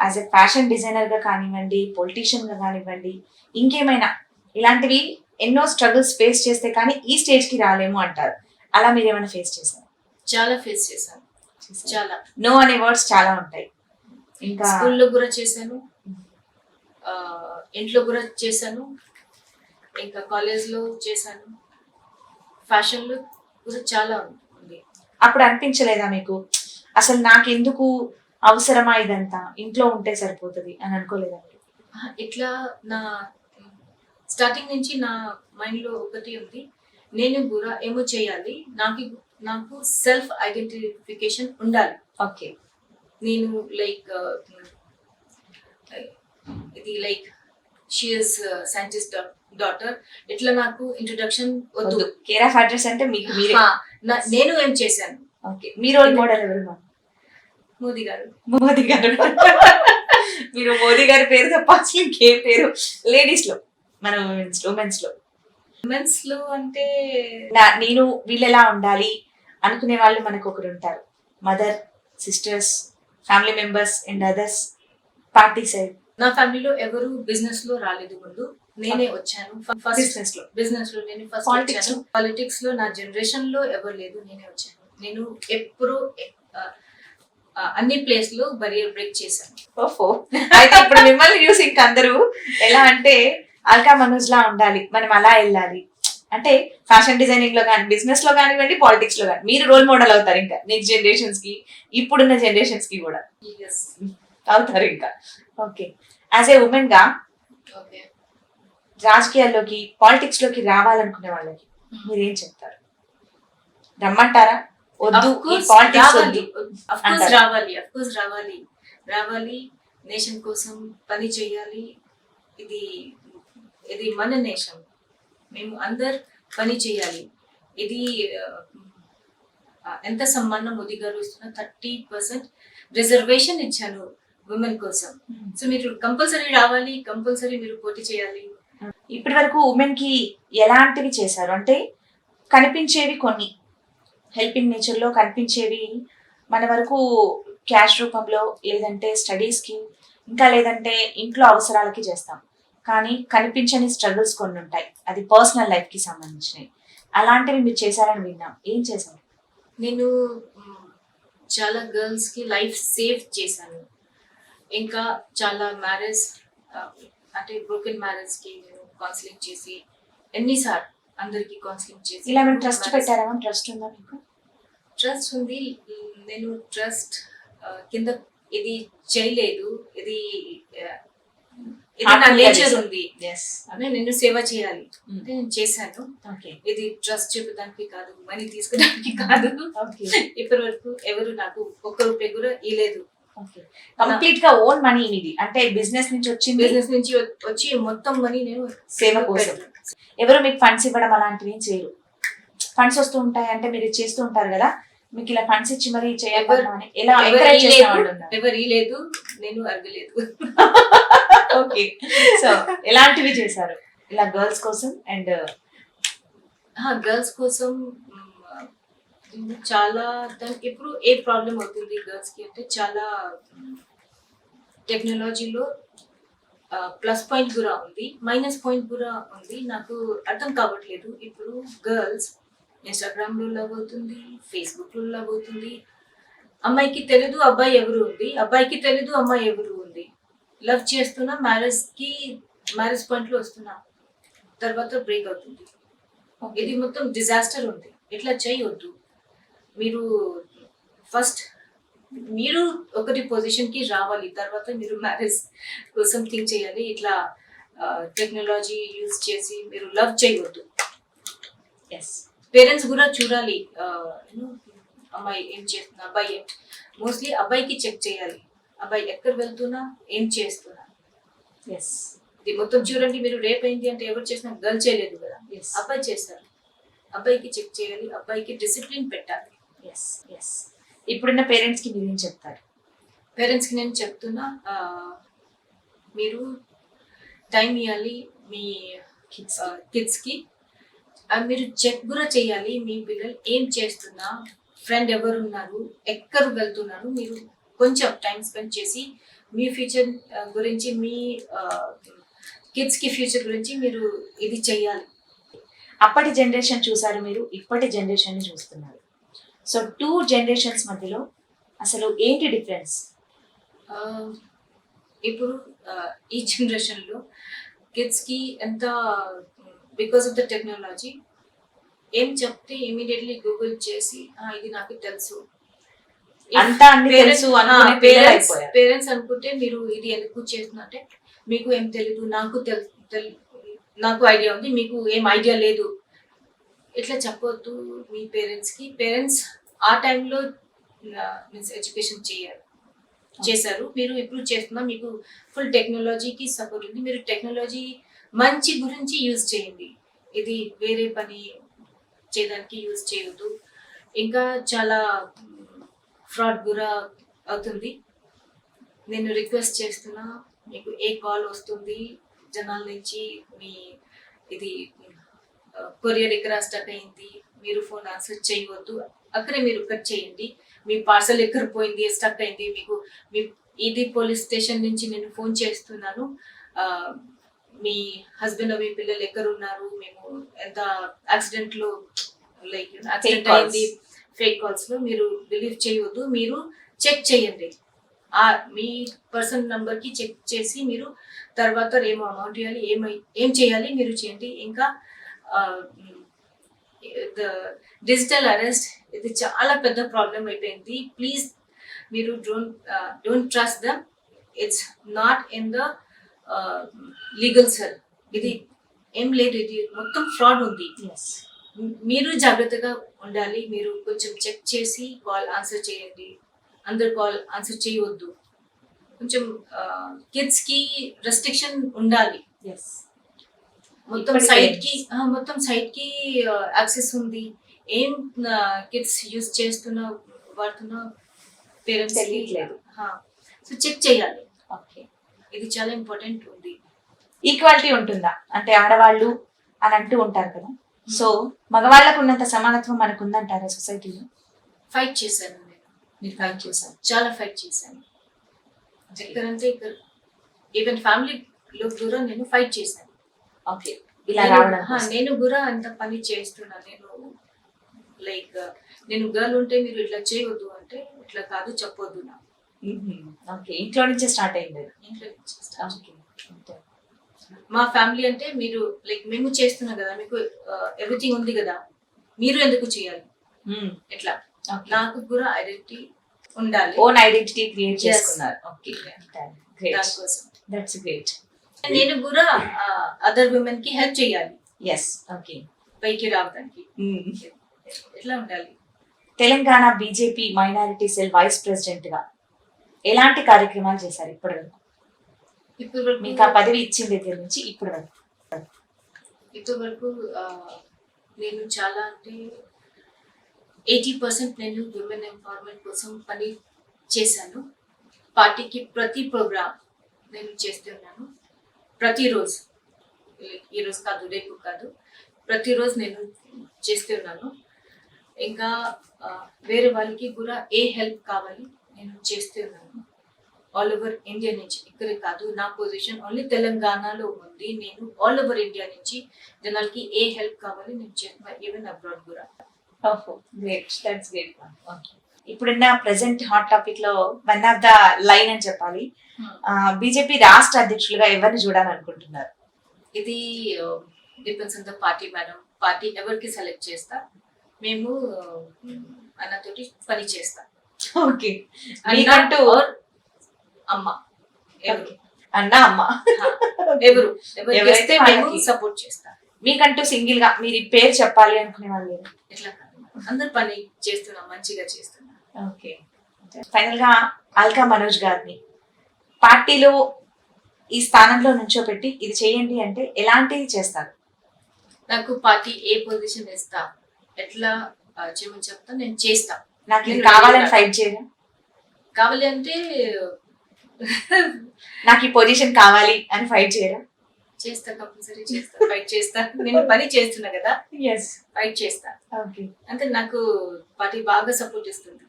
యాజ్ ఎ ఫ్యాషన్ డిజైనర్ గా కానివ్వండి, పొలిటీషియన్ గా కానివ్వండి, ఇంకేమైనా ఇలాంటివి ఎన్నో స్ట్రగుల్స్ ఫేస్ చేస్తే కానీ ఈ స్టేజ్ కి రాలేము అంటారు. అలా మీరేమైనా ఫేస్ చేశారా? చాలా ఫేస్ చేశాను. చాలా నో అనే వర్డ్స్ చాలా ఉంటాయి. ఇంకా స్కూల్లో కూడా చేశాను, ఇంట్లో కూడా చేశాను, ఇంకా కాలేజ్ లో చేశాను, ఫ్యాషన్ లో కూడా చాలా ఉంది. అప్పుడు అనిపించలేదా మీకు అసలు నాకెందుకు అవసరమా ఇదంతా, ఇంట్లో ఉంటే సరిపోతుంది అని అనుకోలేదా? ఇట్లా నా స్టార్టింగ్ నుంచి నా మైండ్ లో ఒకటి ఉంది, నేను కూడా ఏమో చేయాలి, నాకు సెల్ఫ్ ఐడెంటిఫికేషన్ ఉండాలి. ఓకే, నేను లైక్ ఇది like she is scientist daughter, ఇట్లా నాకు ఇంట్రొడక్షన్ వద్దు. కేర్ ఆఫ్ అడ్రస్ అంటే మీకు మీరే. నేను ఏం చేశాను. ఓకే, మీ రోల్ మోడల్ ఎవరు? మోదీ గారు. మీరు మోదీ గారి పేరు తప్ప అసలు ఇంకే పేరు లేడీస్ లో, మన ఉమెన్స్ లో అంటే నేను వీళ్ళెలా ఉండాలి అనుకునే వాళ్ళు మనకు ఒకరు ఉంటారు, mother, sisters, family members and others. Party side నా ఫ్యామిలీలో ఎవరు బిజినెస్ లో రాలేదు, ముందు నేనే వచ్చాను. బిజినెస్ లో నేను ఫస్ట్. పాలిటిక్స్ లో నా జనరేషన్ లో ఎవరు లేదు, నేనే వచ్చాను. నేను ఎప్పుడు అన్ని ప్లేస్ లో బరియర్ బ్రేక్ చేశాను. అయితే ఇప్పుడు మిమ్మల్ని చూసి ఇంక అందరూ ఎలా అంటే అల్కా మనోజ్ లా ఉండాలి, మనం అలా వెళ్ళాలి అంటే ఫ్యాషన్ డిజైనింగ్ లో కానీ, బిజినెస్ లో కానివ్వండి, పాలిటిక్స్ లో కానీ మీరు రోల్ మోడల్ అవుతారు. ఇంకా నెక్స్ట్ జనరేషన్స్ కి, ఇప్పుడున్న జనరేషన్స్ కి కూడా అవుతారు ఇంకా. ఓకే, యాజ్ ఏ ఉమెన్ గా రాజకీయాల్లోకి, పాలిటిక్స్ లోకి రావాలనుకునే వాళ్ళకి మీరేం చెప్తారు? రమ్మంటారా? వద్దు, రావాలి, నేషన్ కోసం పని చేయాలి. ఇది మన నేషన్, మేము అందరు పని చేయాలి. ఇది ఎంత సమ్మానం మోదీ గారు ఇస్తున్న 30% రిజర్వేషన్ ఇచ్చాను ఉమెన్ కోసం. సో మీరు కంపల్సరీ రావాలి, కంపల్సరీ మీరు పోటీ చేయాలి. ఇప్పటి వరకు ఉమెన్ కి ఎలాంటివి చేశారు? అంటే కనిపించేవి కొన్ని, హెల్పింగ్ నేచర్ లో కనిపించేవి మన వరకు క్యాష్ రూపంలో, లేదంటే స్టడీస్ కి, ఇంకా లేదంటే ఇంట్లో అవసరాలకి చేస్తాం. కానీ కనిపించని స్ట్రగుల్స్ కొన్ని ఉంటాయి, అది పర్సనల్ లైఫ్ కి సంబంధించినవి. అలాంటివి మీరు చేశారని విన్నాం. ఏం చేశారు? నేను చాలా గర్ల్స్ కి లైఫ్ సేవ్ చేశాను. ఇంకా చాలా మ్యారేజ్ అంటే బ్రోకెన్ మ్యారేజ్ కి నేను కౌన్సిలింగ్ చేసి ఎన్నిసార్లు అందరికి కౌన్సిలింగ్ చేసి ఇలా మీరు ట్రస్ట్ పెట్టారా? ట్రస్ట్ ఉందా మీకు? ట్రస్ట్ ఉంది. నేను ట్రస్ట్ కింద ఇది చేయలేదు, ఇది ఇది నా నేచర్ ఉంది అని నేను సేవ చేయాలి అంటే నేను చేశాను. ఇది ట్రస్ట్ చూపడానికి కాదు, మనీ తీసుకోవడానికి కాదు. ఇప్పటి వరకు ఎవరు నాకు ఒక్క రూపాయి కూడా ఇవ్వలేదు. కంప్లీట్ గా ఓన్ మనీ ఇది, అంటే బిజినెస్ నుంచి వచ్చింది, బిజినెస్ నుంచి వచ్చి మొత్తం మనీ నేను సేవ కోసం. ఎవరు మీకు ఫండ్స్ ఇవ్వడం అలాంటివి ఏం చేయరు? ఫండ్స్ వస్తూ ఉంటాయి అంటే మీరు చేస్తూ ఉంటారు కదా, మీకు ఇలా ఫండ్స్ ఇచ్చి మరి చేయాలని ఎలా ఎంకరేజ్ చేసేవాళ్ళు? ఎవరు లేదు, నేను అడగలేదు. ఓకే, సో ఎలాంటివి చేశారు ఇలా గర్ల్స్ కోసం? అండ్ గర్ల్స్ కోసం చాలా ఇప్పుడు ఏ ప్రాబ్లం అవుతుంది గర్ల్స్ కి అంటే, చాలా టెక్నాలజీలో ప్లస్ పాయింట్ కూడా ఉంది, మైనస్ పాయింట్ కూడా ఉంది. నాకు అర్థం కావట్లేదు. ఇప్పుడు గర్ల్స్ ఇన్స్టాగ్రామ్ లో లవ్ అవుతుంది, ఫేస్బుక్ లో లవ్ అవుతుంది. అమ్మాయికి తెలీదు అబ్బాయి ఎవరు ఉంది, అబ్బాయికి తెలీదు అమ్మాయి ఎవరు ఉంది. లవ్ చేస్తున్నా, మ్యారేజ్ పాయింట్ లో వస్తున్నా, తర్వాత బ్రేక్ అవుతుంది. ఇది మొత్తం డిజాస్టర్ ఉంది. ఇట్లా చేయొద్దు. మీరు ఫస్ట్ మీరు ఒకటి పొజిషన్ కి రావాలి, తర్వాత మీరు మ్యారేజ్ కోసం థింక్ చేయాలి. ఇట్లా టెక్నాలజీ యూజ్ చేసి మీరు లవ్ చేయవద్దు. పేరెంట్స్ కూడా చూడాలి, అమ్మాయి ఏం చేస్తున్నా, అబ్బాయి మోస్ట్లీ అబ్బాయికి చెక్ చేయాలి, అబ్బాయి ఎక్కడ వెళ్తున్నా, ఏం చేస్తున్నా. ఇది మొత్తం చూడండి. మీరు రేప్ అయింది అంటే ఎవరు చేసినా, గర్ల్ చేయలేదు కదా, అబ్బాయి చేస్తారు. అబ్బాయికి చెక్ చేయాలి, అబ్బాయికి డిసిప్లిన్ పెట్టాలి. ఇప్పుడున్న పేరెంట్స్ కి మీరు ఏం చెప్తారు? పేరెంట్స్ కి నేను చెప్తున్నా, మీరు టైం ఇవ్వాలి మీ కిడ్స్ కి. మీరు చెక్ కూడా చేయాలి, మీ పిల్లలు ఏం చేస్తున్నా, ఫ్రెండ్ ఎవరు ఉన్నారు, ఎక్కడ వెళ్తున్నారు. మీరు కొంచెం టైం స్పెండ్ చేసి మీ ఫ్యూచర్ గురించి, మీ కిడ్స్ కి ఫ్యూచర్ గురించి మీరు ఇది చెయ్యాలి. అప్పటి జనరేషన్ చూసారు మీరు, ఇప్పటి జనరేషన్ ని చూస్తున్నారు. సో 2 జనరేషన్స్ మధ్యలో అసలు ఏంటి డిఫరెన్స్? ఇప్పుడు ఈ జనరేషన్ లో కిడ్స్ కి ఎంత, బికాస్ ఆఫ్ ద టెక్నాలజీ, ఏం చెప్తే ఇమీడియట్లీ గూగుల్ చేసి ఇది నాకు తెలుసు అంతా అన్ని తెలుసు అనుకునే పిల్లలు అయిపోయారు. పేరెంట్స్ అనుకుంటే మీరు ఇది ఎందుకు చేస్తున్నట్టే, మీకు ఏం తెలీదు, నాకు ఐడియా ఉంది, మీకు ఏం ఐడియా లేదు. ఇట్లా చెప్పొద్దు మీ పేరెంట్స్ కి. పేరెంట్స్ ఆ టైంలో మీన్స్ ఎడ్యుకేషన్ చేశారు, మీరు ఇప్పుడు చేస్తున్నా, మీకు ఫుల్ టెక్నాలజీకి సపోర్ట్ ఉంది. మీరు టెక్నాలజీ మంచి గురించి యూజ్ చేయండి, ఇది వేరే పని చేయడానికి యూజ్ చేయొద్దు. ఇంకా చాలా ఫ్రాడ్ కూడా అవుతుంది. నేను రిక్వెస్ట్ చేస్తున్నా, మీకు ఏ కాల్ వస్తుంది జనాల నుంచి, మీ ఇది కొరియర్ ఎక్కడ స్టక్ అయింది, మీరు ఫోన్ ఆన్సర్ చేయవద్దు, అక్కడే మీరు కట్ చేయండి. మీ పార్సల్ ఎక్కడ పోయింది, స్టక్ అయింది, మీకు ఇది పోలీస్ స్టేషన్ నుంచి నేను ఫోన్ చేస్తున్నాను, మీ హస్బెండ్ మీ పిల్లలు ఎక్కడ ఉన్నారు, మేము ఎంత యాక్సిడెంట్ లో లైక్ యాక్సిడెంట్ అయింది, ఫేక్ కాల్స్ లో మీరు బిలీవ్ చేయవద్దు. మీరు చెక్ చేయండి, మీ పర్సన్ నంబర్ కి చెక్ చేసి మీరు తర్వాత ఏమో అమౌంట్ ఇవ్వాలి, ఏం చేయాలి మీరు చేయండి. ఇంకా డిజిటల్ అరెస్ట్ ఇది చాలా పెద్ద ప్రాబ్లం అయిపోయింది. ప్లీజ్ మీరు don't trust them, it's not in the legal cell. ఇది ఏం లేదు, ఇది మొత్తం ఫ్రాడ్ ఉంది. మీరు జాగ్రత్తగా ఉండాలి. మీరు కొంచెం చెక్ చేసి కాల్ ఆన్సర్ చేయండి, అందరు కాల్ ఆన్సర్ చేయవద్దు. కొంచెం కిడ్స్ కి రెస్ట్రిక్షన్ ఉండాలి. మొత్తం సైట్ కి యాక్సెస్ ఉంది. ఏం కిడ్స్ యూజ్ చేస్తున్నా, వాడుతున్నా పేరెంట్స్ తెలియట్లేదు. సో చెక్ చేయాలి, ఇది చాలా ఇంపార్టెంట్ ఉంది. ఈక్వాలిటీ ఉంటుందా? అంటే ఆడవాళ్ళు అని అంటూ ఉంటారు కదా, సో మగవాళ్ళకు ఉన్నంత సమానత్వం మనకు ఉందంటారా సొసైటీలో? ఫైట్ చేశాను నేను. మీరు ఫైట్ చేశారు. చాలా ఫైట్ చేశాను. ఎక్కడంటే ఇక్కడ ఈవెన్ ఫ్యామిలీలో కూడా నేను ఫైట్ చేశాను. ఓకే, ఇలా రావడం కోసం. నేను కూడా అంత పని చేస్తున్నా. నేను లైక్ నేను గర్ల్ ఉంటే మీరు ఇట్లా చేయవద్దు అంటే ఇట్లా కాదు చెప్పొద్దు నా ఓకే, ఇంట్లో నుంచే స్టార్ట్ అయింది అది. ఇంట్లో నుంచి start. ఓకే, అంతే. మా ఫ్యామిలీ అంటే మీరు లైక్ మేము చేస్తున్నాం కదా, మీకు ఎవ్రీథింగ్ ఉంది కదా, మీరు ఎందుకు చేయాలి మ్మ్. ఎట్లా ఓకే. నాకు కూడా ఐడెంటిటీ ఉండాలి. Own identity create Yes. చేసుకున్నారు. ఓకే, గ్రేట్, దానికోసం దట్స్ గ్రేట్. నేను కూడా అదర్ విమెన్ కి హెల్ప్ చేయాలి ఎస్, ఓకే. పైకి రావడానికి. ఎట్లా ఉండాలి? Telangana BJP minority cell vice president గా ఎలాంటి కార్యక్రమాలు చేశారు ఇప్పటి వరకు? ఇప్పుడు మీకు ఆ పదవి ఇచ్చిన దగ్గర నుంచి ఇప్పటి వరకు? వరకు నేను చాలా అంటే 80% నేను విమెన్ ఎంపవర్మెంట్ కోసం పని చేశాను. పార్టీకి ప్రతి ప్రోగ్రామ్ నేను చేస్తున్నాను. ప్రతిరోజు, ఈ రోజు కాదు, రేపు కాదు, ప్రతిరోజు నేను చేస్తున్నాను. ఇంకా వేరే వాళ్ళకి కూడా ఏ హెల్ప్ కావాలి నేను చేస్తున్నాను. ఆల్ ఓవర్ ఇండియా నుంచి, ఇక్కడ కాదు, నా పొజిషన్ ఓన్లీ తెలంగాణలో ఉంది. నేను ఆల్ ఓవర్ ఇండియా నుంచి జనాలకి ఏ హెల్ప్ కావాలి నేను చేస్తాను, ఈవెన్ అబ్రాడ్ కూడా. Great, that's great. ఇప్పుడున్న ప్రెసెంట్ హాట్ టాపిక్ లో వన్ ఆఫ్ ద లైన్ అని చెప్పాలి, బీజేపీ రాష్ట్ర అధ్యక్షులుగా ఎవరిని చూడాలనుకుంటున్నారు? ఇది depends on the party madam. Party ఎవరికి సెలెక్ట్ చేస్తా, మేము అన్నతోటి పని చేస్తాం. ఓకే, మీకంటూ అమ్మ ఎవరు అన్న అమ్మ ఎవరు ఎవరైతే ఎవరైతే మేము వాళ్ళకి. సపోర్ట్ చేస్తాం. మీకంటూ సింగిల్ గా మీరు ఈ పేరు చెప్పాలి అనుకునే వాళ్ళు లేరు? ఎట్లా కాదు, అందరు పని చేస్తున్నాం, మంచిగా చేస్తున్నాం. ఓకే, ఫైనల్ గా అల్కా మనోజ్ గారిని పార్టీలో ఈ స్థానంలో నుంచోబెట్టి ఇది చేయండి అంటే ఎలాంటివి చేస్తారు? నాకు పార్టీ ఏ పొజిషన్ ఇస్తా, ఎట్లా చేయమని చెప్తా, నేను చేస్తా. నాకు ఇది కావాలని ఫైట్ చేయరా? కావాలి అంటే నాకు ఈ పొజిషన్ కావాలి అని ఫైట్ చేయరా? చేస్తా, కంపల్సరీ చేస్తా, ఫైట్ చేస్తా. నేను పని చేస్తున్నా కదా, ఎస్, ఫైట్ చేస్తా. ఓకే. అంటే నాకు పార్టీ బాగా సపోర్ట్ ఇస్తుంది,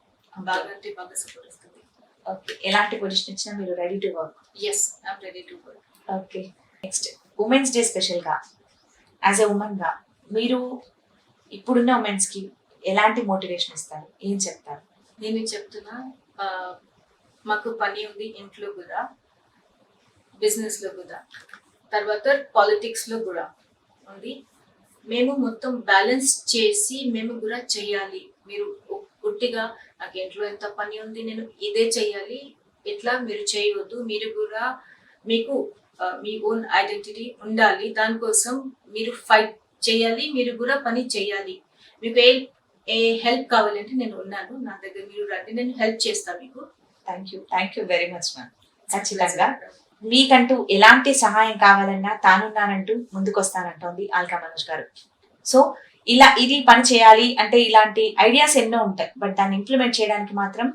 బాగా అంటే బాగా సపోర్ట్ ఇస్తుంది. ఓకే, ఎలాంటి పొజిషన్ ఇచ్చినా మీరు ready to work? Yes, I'm ready to work. Okay, next women's day special గా యాజ్ ఎ ఉమెన్ గా మీరు ఇప్పుడున్న ఉమెన్స్ కి ఎలాంటి మోటివేషన్ ఇస్తారు, ఏం చెప్తారు? నేను చెప్తున్నా, మాకు పని ఉంది ఇంట్లో కూడా, బిజినెస్ లో కూడా, తర్వాత పాలిటిక్స్ లో కూడా ఉంది. మేము మొత్తం బ్యాలెన్స్ చేసి మేము కూడా చెయ్యాలి. మీరు ఒట్టిగా నాకు ఇంట్లో ఎంత పని ఉంది నేను ఇదే చెయ్యాలి ఎట్లా మీరు చేయవద్దు. మీరు కూడా మీకు మీ ఓన్ ఐడెంటిటీ ఉండాలి, దానికోసం మీరు ఫైట్ చేయాలి, మీరు కూడా పని చేయాలి. మీకు ఏ హెల్ప్ కావాలంటే నేను ఉన్నాను, నా దగ్గర మీరు రండి, నేను హెల్ప్ చేస్తాను మీకు. Thank you very much ma'am. ఖచ్చితంగా మీకంటూ ఎలాంటి సహాయం కావాలన్నా తానున్నానంటూ ముందుకొస్తానంటోంది అల్కా మనోజ్ గారు. సో ఇలా ఇది పని చేయాలి అంటే ఇలాంటి ఐడియాస్ ఎన్నో ఉంటాయి, బట్ దాన్ని ఇంప్లిమెంట్ చేయడానికి మాత్రం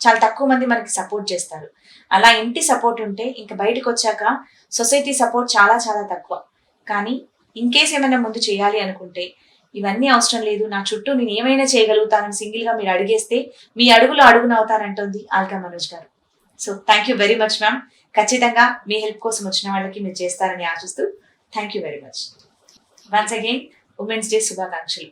చాలా తక్కువ మంది మనకి సపోర్ట్ చేస్తారు. అలా ఇంటి సపోర్ట్ ఉంటే ఇంకా బయటకు వచ్చాక సొసైటీ సపోర్ట్ చాలా చాలా తక్కువ. కానీ ఇన్ కేస్ ఏమైనా ముందు చేయాలి అనుకుంటే ఇవన్నీ అవసరం లేదు, నా చుట్టూ నేను ఏమైనా చేయగలుగుతానని సింగిల్ గా మీరు అడిగేస్తే మీ అడుగులో అడుగునవుతానంటోంది అల్కా మనోజ్ గారు. So thank you very much ma'am. ఖచ్చితంగా మీ హెల్ప్ కోసం వచ్చిన వాళ్ళకి మీరు చేస్తారని ఆశిస్తూ thank you very much. Once again women's day శుభాకాంక్షలు.